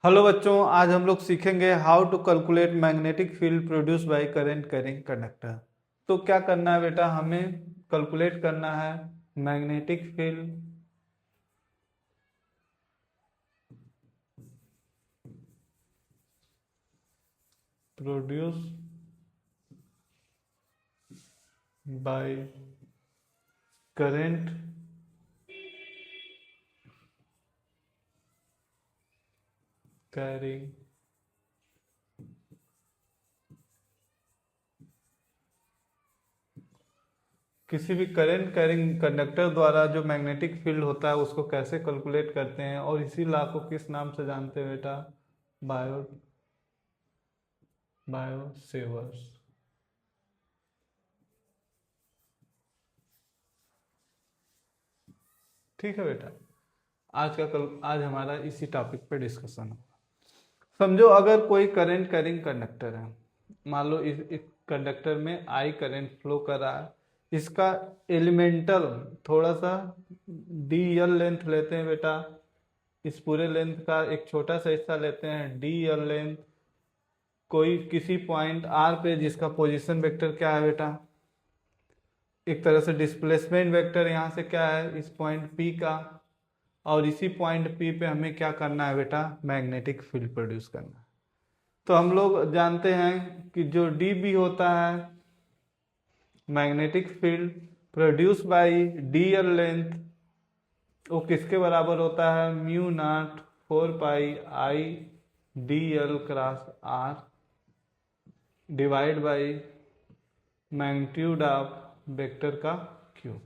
Hello बच्चों, आज हम लोग सीखेंगे how to calculate magnetic field produce by current carrying conductor. तो क्या करना है बेटा, हमें कैलकुलेट करना है magnetic field produce by current carrying किसी भी करंट कैरिंग कंडक्टर द्वारा जो मैग्नेटिक फील्ड होता है उसको कैसे कैलकुलेट करते हैं, और इसी लॉ को किस नाम से जानते हैं बेटा? बायो सेवर्स। ठीक है बेटा, आज हमारा इसी टॉपिक पे डिस्कशन होगा। समझो अगर कोई करंट कैरिंग कंडक्टर है, मान लो इस कंडक्टर में आई करंट फ्लो कर रहा है। इसका एलिमेंटल थोड़ा सा डी एल लेंथ लेते हैं बेटा, इस पूरे लेंथ का एक छोटा सा हिस्सा लेते हैं डी एल लेंथ, कोई किसी पॉइंट आर पे जिसका पोजीशन वेक्टर क्या है बेटा, एक तरह से डिस्प्लेसमेंट वेक्टर यहाँ से क्या है इस पॉइंट पी का, और इसी पॉइंट पी पे हमें क्या करना है बेटा, मैग्नेटिक फील्ड प्रोड्यूस करना है। तो हम लोग जानते हैं कि जो डी बी होता है magnetic field produce by D L length, वो किसके बराबर होता है, mu naught 4 pi I D L cross R divide by magnitude of vector का क्यू।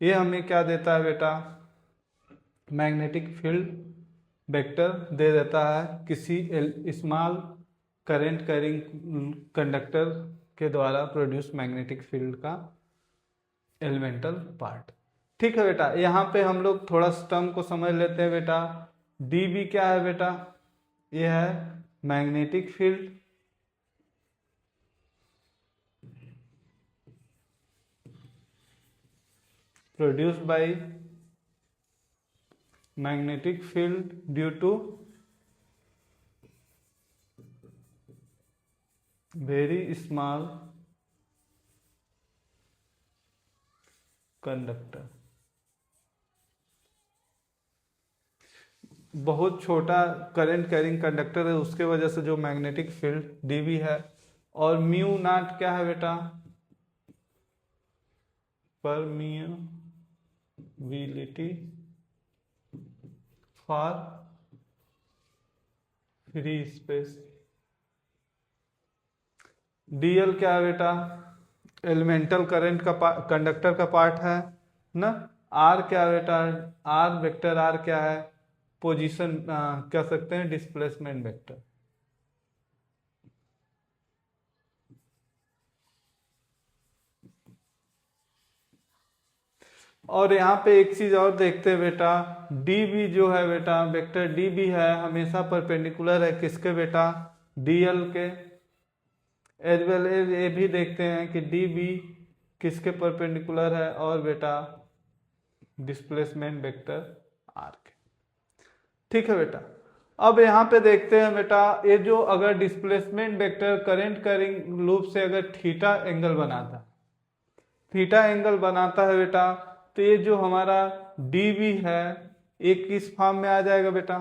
ये हमें क्या देता है बेटा, मैग्नेटिक फील्ड वेक्टर दे देता है किसी स्मॉल करंट कैरिंग कंडक्टर के द्वारा प्रोड्यूस मैग्नेटिक फील्ड का एलिमेंटल पार्ट। ठीक है बेटा, यहाँ पे हम लोग थोड़ा टर्म को समझ लेते हैं बेटा। डी बी क्या है बेटा, ये है magnetic field produced by magnetic field due to very small conductor. बहुत छोटा करंट कैरिंग कंडक्टर है, उसके वजह से जो मैग्नेटिक फील्ड डीवी है। और म्यू नॉट क्या है बेटा, permeability for free space. DL क्या है बेटा, एलिमेंटल करंट का कंडक्टर का पार्ट है ना। आर क्या है बेटा, आर वेक्टर आर क्या है, पोजीशन कह सकते हैं डिस्प्लेसमेंट वेक्टर। और यहाँ पे एक चीज और देखते हैं बेटा, डी बी जो है बेटा, वेक्टर डी बी है हमेशा परपेंडिकुलर है किसके बेटा, डीएल के। एज वेल एज ये भी देखते हैं कि डी बी किसके परपेंडिकुलर है, और बेटा डिस्प्लेसमेंट वेक्टर आर के। ठीक है बेटा, अब यहाँ पे देखते हैं बेटा, ये जो अगर displacement vector current carrying loop से अगर थीटा एंगल बनाता है बेटा, तो ये जो हमारा डी बी है ये किस फॉर्म में आ जाएगा बेटा,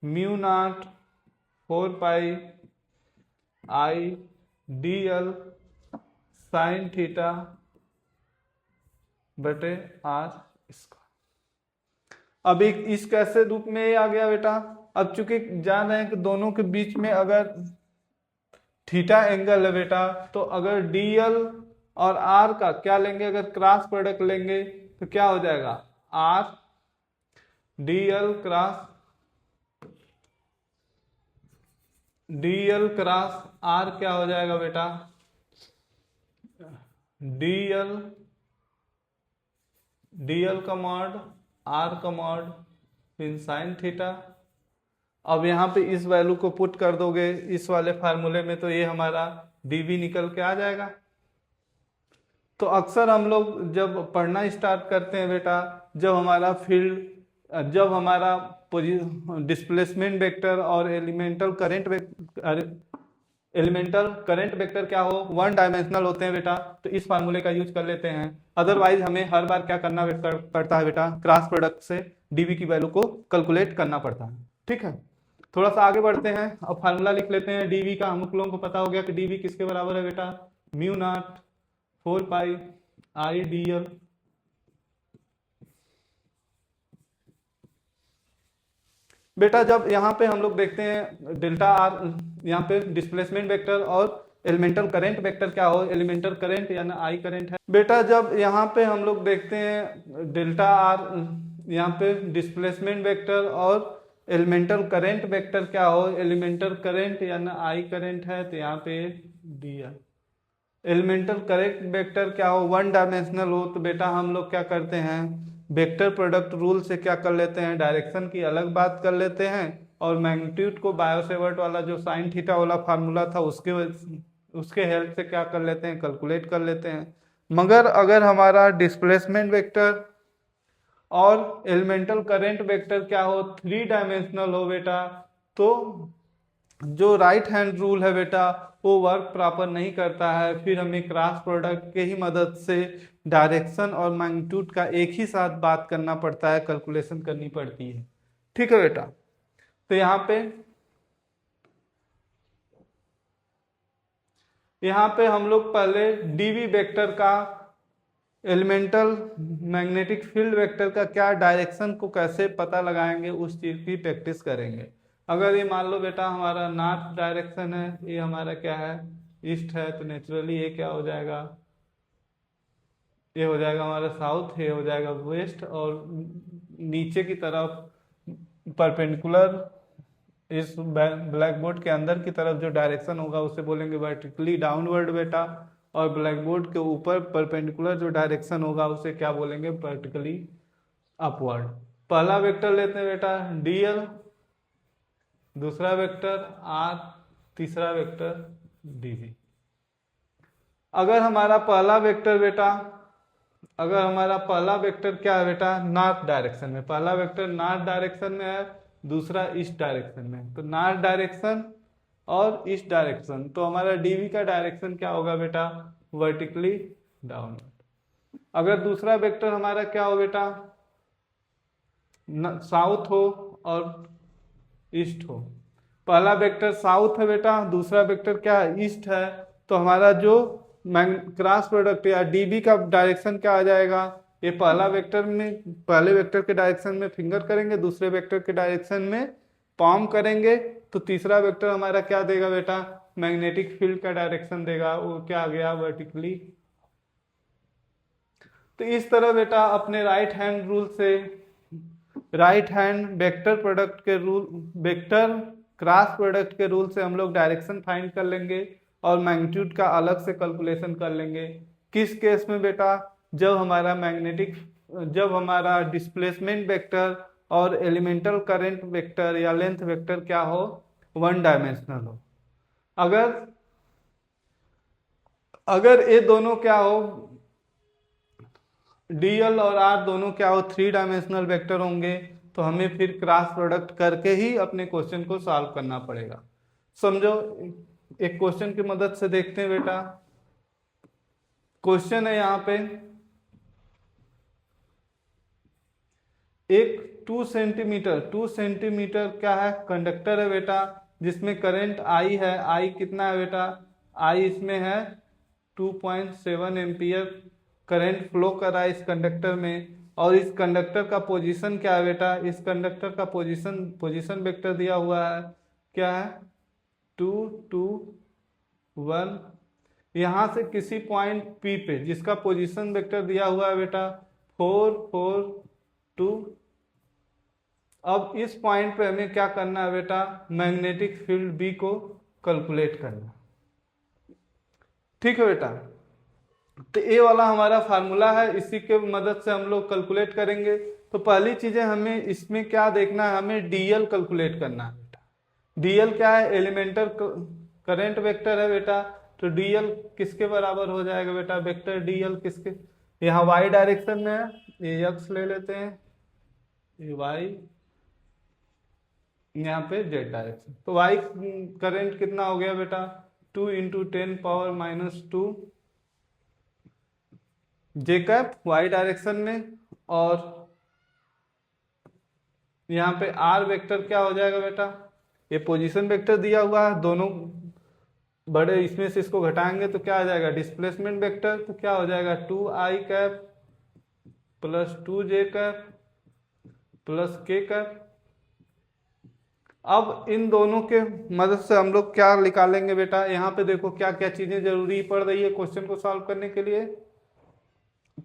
mu naught 4 pi I D L sine theta बटे आर इसका। अब एक इस कैसे रूप में ये आ गया बेटा, अब चूंकि जान रहे हैं कि दोनों के बीच में अगर थीटा एंगल है बेटा, तो अगर डीएल और आर का क्या लेंगे, अगर क्रॉस प्रोडक्ट लेंगे तो क्या हो जाएगा, आर डीएल क्रॉस आर क्या हो जाएगा बेटा, डीएल का मॉड आर का मॉड फिर साइन थीटा। अब यहाँ पे इस वैल्यू को पुट कर दोगे इस वाले फार्मूले में, तो ये हमारा डीवी निकल के आ जाएगा। तो अक्सर हम लोग जब पढ़ना स्टार्ट करते हैं बेटा, जब हमारा डिस्प्लेसमेंट वेक्टर और एलिमेंटल करंट वेक्टर क्या हो, वन डायमेंशनल होते हैं बेटा, तो इस फार्मूले का यूज कर लेते हैं। अदरवाइज हमें हर बार क्या करना पड़ता है बेटा, क्रॉस प्रोडक्ट से डीवी की वैल्यू को कैलकुलेट करना पड़ता है। ठीक है, थोड़ा सा आगे बढ़ते हैं, अब फार्मूला लिख लेते हैं डीवी का। हम लोगों को पता हो गया कि डीवी किसके बराबर है बेटा, mu naught 4 pi I D L. बेटा जब यहाँ पे हम लोग देखते हैं डेल्टा आर, यहाँ पे डिस्प्लेसमेंट वेक्टर और एलिमेंटल करंट वेक्टर क्या हो, एलिमेंटल करंट यानी आई करंट है। बेटा जब यहाँ पे हम लोग देखते हैं डेल्टा आर, यहाँ पे डिस्प्लेसमेंट वेक्टर और एलिमेंटल करंट वेक्टर क्या हो, एलिमेंटल करंट यानी आई करंट है, तो यहाँ पे D R. Elemental current vector क्या हो, वन डायमेंशनल हो, तो बेटा हम लोग क्या करते हैं, वेक्टर प्रोडक्ट रूल से क्या कर लेते हैं, डायरेक्शन की अलग बात कर लेते हैं, और मैग्नीट्यूड को बायोसेवर्ट वाला जो साइन थीटा वाला फार्मूला था उसके हेल्प से क्या कर लेते हैं, कैलकुलेट कर लेते हैं। मगर अगर हमारा डिस्प्लेसमेंट वेक्टर और एलिमेंटल करंट वेक्टर क्या हो, थ्री डायमेंशनल हो बेटा, तो जो राइट हैंड रूल है बेटा वो वर्क प्रॉपर नहीं करता है, फिर हमें क्रॉस प्रोडक्ट के ही मदद से डायरेक्शन और मैग्नीट्यूड का एक ही साथ बात करना पड़ता है, कैलकुलेशन करनी पड़ती है। ठीक है बेटा, तो यहाँ पे हम लोग पहले डीवी वेक्टर का, एलिमेंटल मैग्नेटिक फील्ड वेक्टर का क्या डायरेक्शन को कैसे पता लगाएंगे उस चीज की प्रैक्टिस करेंगे। अगर ये मान लो बेटा हमारा नॉर्थ डायरेक्शन है, ये हमारा क्या है, ईस्ट है, तो नेचुरली ये क्या हो जाएगा, ये हो जाएगा हमारा साउथ, ये हो जाएगा वेस्ट, और नीचे की तरफ परपेंडिकुलर इस ब्लैक बोर्ड के अंदर की तरफ जो डायरेक्शन होगा उसे बोलेंगे वर्टिकली डाउनवर्ड बेटा, और ब्लैक बोर्ड के ऊपर परपेंडिकुलर जो डायरेक्शन होगा उसे क्या बोलेंगे, वर्टिकली अपवर्ड। पहला वेक्टर लेते हैं बेटा डीएल, दूसरा वेक्टर आर, तीसरा वेक्टर डीवी। अगर हमारा पहला वेक्टर क्या है बेटा, नॉर्थ डायरेक्शन में, पहला वेक्टर नॉर्थ डायरेक्शन में है, दूसरा ईस्ट डायरेक्शन में, तो नॉर्थ डायरेक्शन और ईस्ट डायरेक्शन, तो हमारा डीवी का डायरेक्शन क्या होगा बेटा, वर्टिकली डाउनवर्ड। अगर दूसरा वेक्टर हमारा क्या हो बेटा, साउथ हो और ईस्ट हो, पहला वेक्टर साउथ है बेटा, दूसरा वेक्टर क्या है, ईस्ट है, तो हमारा जो क्रॉस प्रोडक्ट या डीबी का डायरेक्शन क्या आ जाएगा, ये पहले वेक्टर के डायरेक्शन में फिंगर करेंगे, दूसरे वेक्टर के डायरेक्शन में पाम करेंगे, तो तीसरा वेक्टर हमारा क्या देगा बेटा, मैग्नेटिक फील्ड का डायरेक्शन देगा, वो क्या आ गया, वर्टिकली। तो इस तरह बेटा अपने राइट हैंड रूल से, राइट हैंड वेक्टर प्रोडक्ट के रूल, वेक्टर क्रॉस प्रोडक्ट के रूल से हम लोग डायरेक्शन फाइंड कर लेंगे और मैग्नीट्यूड का अलग से कैलकुलेशन कर लेंगे। किस केस में बेटा, जब हमारा डिस्प्लेसमेंट वेक्टर और एलिमेंटल करंट वेक्टर या लेंथ वेक्टर क्या हो, वन डायमेंशनल हो। अगर ये दोनों क्या हो, डीएल और आर दोनों क्या हो, थ्री डायमेंशनल वेक्टर होंगे, तो हमें फिर क्रॉस प्रोडक्ट करके ही अपने क्वेश्चन को सॉल्व करना पड़ेगा। समझो, एक क्वेश्चन की मदद से देखते हैं बेटा। क्वेश्चन है यहाँ पे, एक 2 सेंटीमीटर क्या है, कंडक्टर है बेटा, जिसमें करंट आई है, आई कितना है बेटा, आई इसमें है 2.7 एम्पियर करंट फ्लो कर रहा है इस कंडक्टर में, और इस कंडक्टर का पोजीशन क्या है बेटा, इस कंडक्टर का पोजीशन वेक्टर दिया हुआ है, क्या है 2 2 1। यहां से किसी पॉइंट P पे जिसका पोजीशन वेक्टर दिया हुआ है बेटा 4 4 2। अब इस पॉइंट पे हमें क्या करना है बेटा, मैग्नेटिक फील्ड B को कैलकुलेट करना। ठीक है बेटा, तो ये वाला हमारा फार्मूला है, इसी के मदद से हम लोग कैलकुलेट करेंगे। तो पहली चीजें हमें इसमें क्या देखना है, हमें डीएल कैलकुलेट करना है बेटा। डीएल क्या है, एलिमेंटल करंट वेक्टर है बेटा, तो डीएल किसके बराबर हो जाएगा बेटा, वेक्टर डीएल किसके, यहाँ वाई डायरेक्शन में है, ये एक्स ले लेते हैं, ये वाई यहाँ पे जेड डायरेक्शन। तो वाई करंट कितना हो गया बेटा, 2 × 10⁻⁻2 जे कैप वाई डायरेक्शन में, और यहाँ पे आर वेक्टर क्या हो जाएगा बेटा, ये पोजीशन वेक्टर दिया हुआ है, दोनों बड़े इसमें से इसको घटाएंगे तो क्या आ जाएगा डिस्प्लेसमेंट वेक्टर, तो क्या हो जाएगा 2i cap plus 2j cap plus k cap. अब इन दोनों के मदद से हम लोग क्या निकालेंगे बेटा, यहाँ पे देखो क्या क्या चीजें जरूरी पड़ रही है क्वेश्चन को सॉल्व करने के लिए।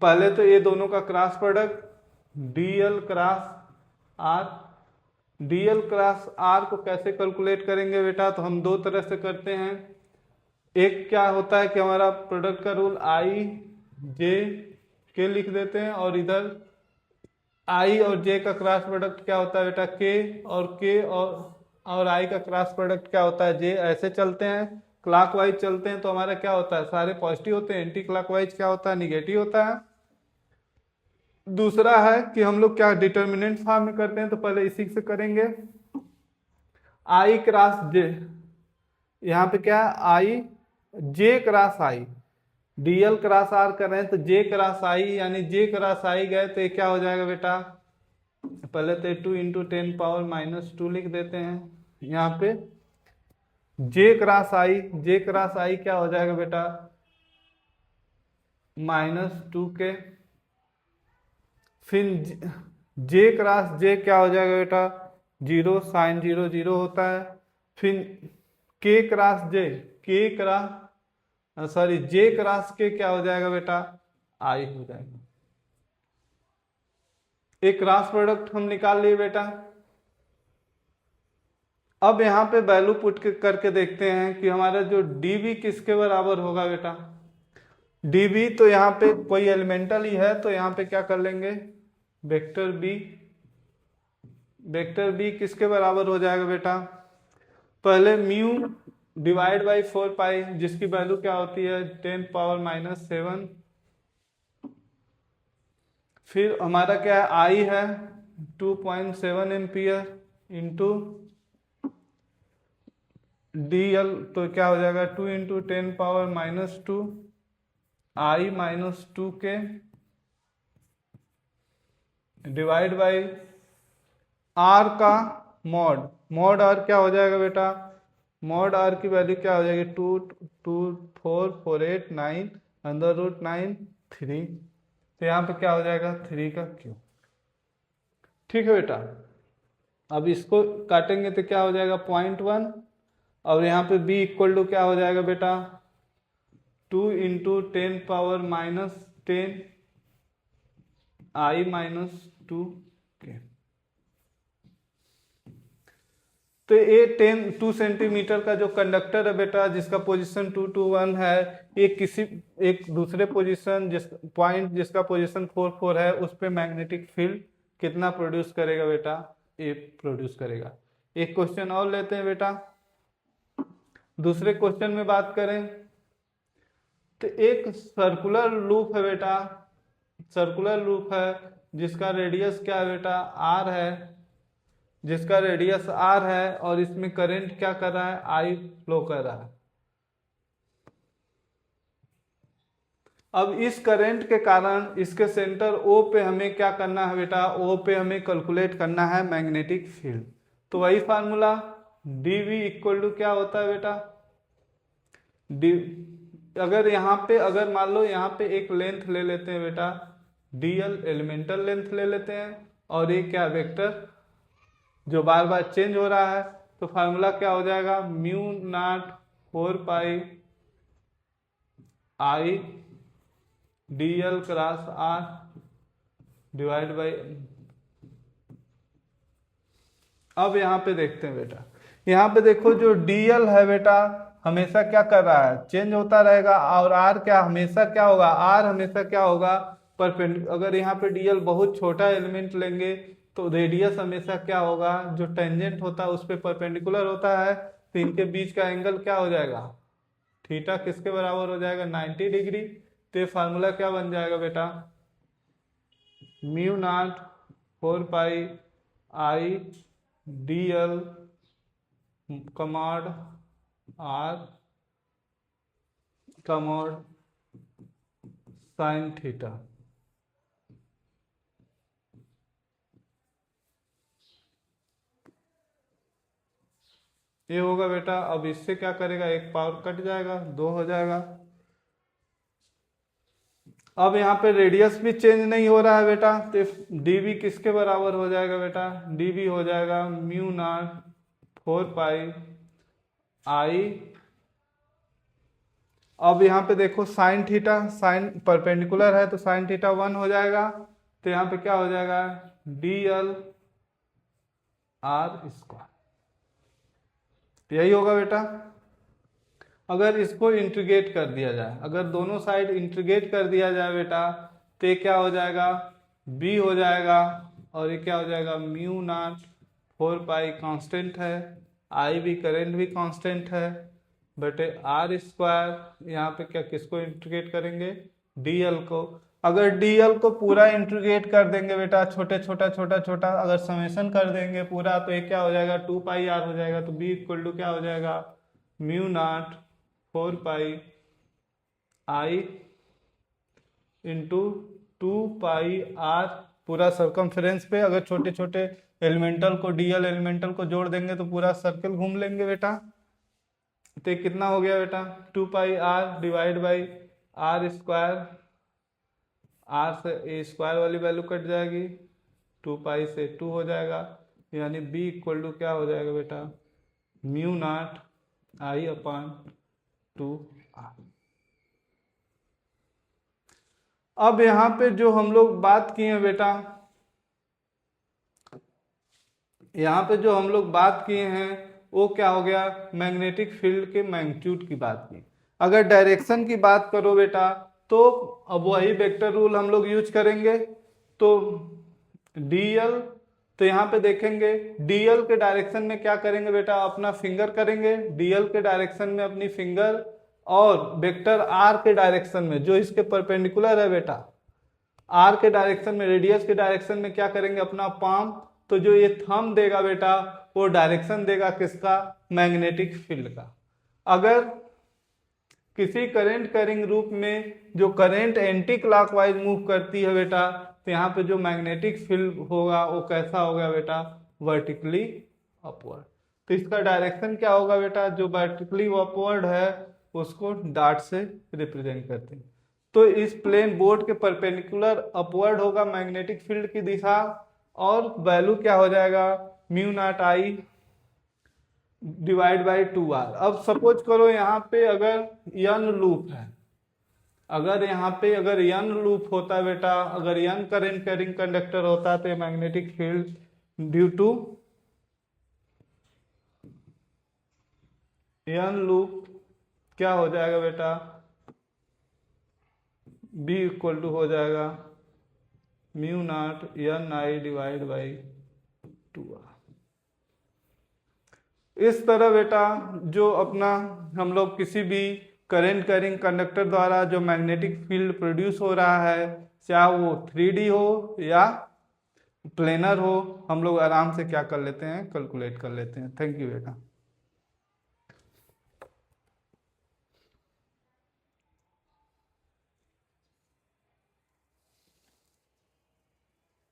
पहले तो ये दोनों का cross product dl cross r, dl cross r को कैसे कैलकुलेट करेंगे बेटा, तो हम दो तरह से करते हैं। एक क्या होता है कि हमारा प्रोडक्ट का रूल i j k लिख देते हैं, और इधर i और j का क्रॉस प्रोडक्ट क्या होता है बेटा k, और k और i का क्रॉस प्रोडक्ट क्या होता है j। ऐसे चलते हैं, क्लॉकवाइज चलते हैं तो हमारा क्या होता है सारे पॉजिटिव होते हैं, एंटी क्लॉकवाइज क्या होता है निगेटिव होता है। दूसरा है कि हम लोग क्या डिटर्मिनेंट फॉर्म में करते हैं, तो पहले इसी से करेंगे i क्रॉस j, यहाँ पे क्या है i j cross i, dl cross r कर रहे हैं तो j क्रॉस i, यानी j क्रॉस i गए तो ये क्या हो जाएगा बेटा, पहले तो 2 × 10⁻⁻2 लिख देते हैं, यहाँ पे j क्रॉस i क्या हो जाएगा बेटा -2k, फिर j क्रॉस j क्या हो जाएगा बेटा 0 sin 0 0 होता है, फिर k cross j j cross k क्या हो जाएगा बेटा i हो जाएगा। एक क्रॉस प्रोडक्ट हम निकाल लिए बेटा। अब यहाँ पे वैल्यू पुट करके देखते हैं कि हमारा जो dv किसके बराबर होगा बेटा, dv तो यहाँ पे कोई एलिमेंटल ही है तो यहाँ पे क्या कर लेंगे वेक्टर b किसके बराबर हो जाएगा बेटा, पहले म्यू डिवाइड बाई 4 पाई जिसकी वैल्यू क्या होती है 10⁻⁻7, फिर हमारा क्या है आई है 2.7 एम्पियर इंटू dl तो क्या हो जाएगा 2 × 10⁻⁻2 i -2k divide by r का मॉड r क्या हो जाएगा बेटा, मॉड r की वैल्यू क्या हो जाएगी 22448 9 3, तो यहाँ पे क्या हो जाएगा 3 का क्यूब। ठीक है बेटा, अब इसको काटेंगे तो क्या हो जाएगा 0.1, और यहाँ पे b इक्वल टू क्या हो जाएगा बेटा 2 × 10⁻⁻10 i -2k। तो ये 2 सेंटीमीटर का जो कंडक्टर है बेटा जिसका पोजीशन 2 to 1 है, ये किसी एक दूसरे पोजीशन जिसका पोजीशन 4 4 है उस पे मैग्नेटिक फील्ड कितना प्रोड्यूस करेगा बेटा, ये प्रोड्यूस करेगा। एक क्वेश्चन और लेते हैं बेटा। दूसरे क्वेश्चन में बात करें तो एक सर्कुलर लूप है बेटा, सर्कुलर लूप है जिसका रेडियस क्या है बेटा r है, जिसका रेडियस r है, और इसमें करंट क्या कर रहा है I फ्लो कर रहा है। अब इस करंट के कारण इसके सेंटर O पे हमें क्या करना है बेटा, O पे हमें कैलकुलेट करना है मैग्नेटिक फील्ड। तो वही फार्मूला dv इक्वल टू क्या होता है बेटा, अगर यहाँ पे अगर मान लो यहाँ पे एक लेंथ ले लेते हैं बेटा dl एलिमेंटल लेंथ ले लेते हैं, और ये क्या वेक्टर जो बार बार चेंज हो रहा है, तो फार्मूला क्या हो जाएगा μ0 4 pi i dl cross r divide by. अब यहाँ पे देखते हैं बेटा, यहाँ पे देखो जो dl है बेटा हमेशा क्या कर रहा है चेंज होता रहेगा, और r क्या हमेशा क्या होगा, r हमेशा क्या होगा परपेंडिकुलर। अगर यहाँ पे dl बहुत छोटा एलिमेंट लेंगे तो रेडियस हमेशा क्या होगा जो टेंजेंट होता है उस पर परपेंडिकुलर होता है, तो इनके बीच का एंगल क्या हो जाएगा थीटा किसके बराबर हो जाएगा 90 डिग्री। तो फार्मूला क्या बन जाएगा बेटा μ0 4 पाई i dl कमॉड आर कमॉड साइन थीटा। ये होगा बेटा। अब इससे क्या करेगा, एक पावर कट जाएगा, 2 हो जाएगा। अब यहाँ पे रेडियस भी चेंज नहीं हो रहा है बेटा, तो डीवी किसके बराबर हो जाएगा बेटा, डीवी हो जाएगा म्यू नॉट 4 पाई आई। अब यहाँ पे देखो साइन थीटा, साइन परपेंडिकुलर है तो साइन थीटा 1 हो जाएगा, तो यहाँ पे क्या हो जाएगा डी एल आर स्क्वायर। यही होगा बेटा। अगर इसको इंटीग्रेट कर दिया जाए, अगर दोनों साइड इंटीग्रेट कर दिया जाए बेटा, तो ये क्या हो जाएगा b हो जाएगा, और ये क्या हो जाएगा म्यू नॉट 4 पाई कांस्टेंट है, आई भी करंट भी कांस्टेंट है बटे आर स्क्वायर। यहाँ पे क्या किसको इंटीग्रेट करेंगे, dl को। अगर dl को पूरा इंटीग्रेट कर देंगे बेटा, छोटे छोटा छोटा छोटा अगर समेशन कर देंगे पूरा, तो ये क्या हो जाएगा 2 पाई आर हो जाएगा। तो b इक्वल टू क्या हो जाएगा mu naught 4 pi I into 2 pi R पूरा सर्कमफ्रेंस पे। अगर छोटे छोटे एलिमेंटल को डीएल एलिमेंटल को जोड़ देंगे तो पूरा सर्कल घूम लेंगे बेटा। तो कितना हो गया बेटा 2 pi R divide by R square, R से ए स्क्वायर वाली वैल्यू कट जाएगी, 2 पाई से 2 हो जाएगा, यानी b इक्वल टू क्या हो जाएगा बेटा mu naught I upon 2 R. अब यहाँ पे जो हम लोग बात किए हैं बेटा, यहाँ पे जो हम लोग बात किए हैं वो क्या हो गया, मैग्नेटिक फील्ड के मैग्नीट्यूड की बात की। अगर डायरेक्शन की बात करो बेटा, तो अब वही वेक्टर रूल हम लोग यूज करेंगे। तो dl, तो यहाँ पे देखेंगे dl के डायरेक्शन में क्या करेंगे बेटा, अपना फिंगर करेंगे dl के डायरेक्शन में अपनी फिंगर, और वेक्टर r के डायरेक्शन में जो इसके परपेंडिकुलर है बेटा, r के डायरेक्शन में रेडियस के डायरेक्शन में क्या करेंगे अपना पाम। तो जो ये थंब देगा बेटा वो डायरेक्शन देगा किसका, मैग्नेटिक फील्ड का। अगर किसी करंट कैरिंग ग्रुप में जो करंट एंटी क्लॉकवाइज मूव करती है बेटा, तो यहाँ पे जो मैग्नेटिक फील्ड होगा वो कैसा होगा बेटा, वर्टिकली अपवर्ड। तो इसका डायरेक्शन क्या होगा बेटा, जो वर्टिकली अपवर्ड है उसको डॉट से रिप्रेजेंट करते हैं। तो इस प्लेन बोर्ड के परपेंडिकुलर अपवर्ड होगा मैग्नेटिक फील्ड की दिशा, और वैल्यू क्या हो जाएगा mu naught I divide by 2r। अब सपोज करो यहाँ पे अगर n लूप है, अगर यहाँ पे अगर n लूप होता बेटा, अगर n करंट कैरिंग कंडक्टर होता तो magnetic field due to n loop क्या हो जाएगा बेटा, b इक्वल टू हो जाएगा mu naught n I divide by 2r। इस तरह बेटा जो अपना हम लोग किसी भी करंट कैरिंग कंडक्टर द्वारा जो मैग्नेटिक फील्ड प्रोड्यूस हो रहा है, चाहे वो 3D हो या प्लेनर हो, हम लोग आराम से क्या कर लेते हैं, कैलकुलेट कर लेते हैं। थैंक यू बेटा।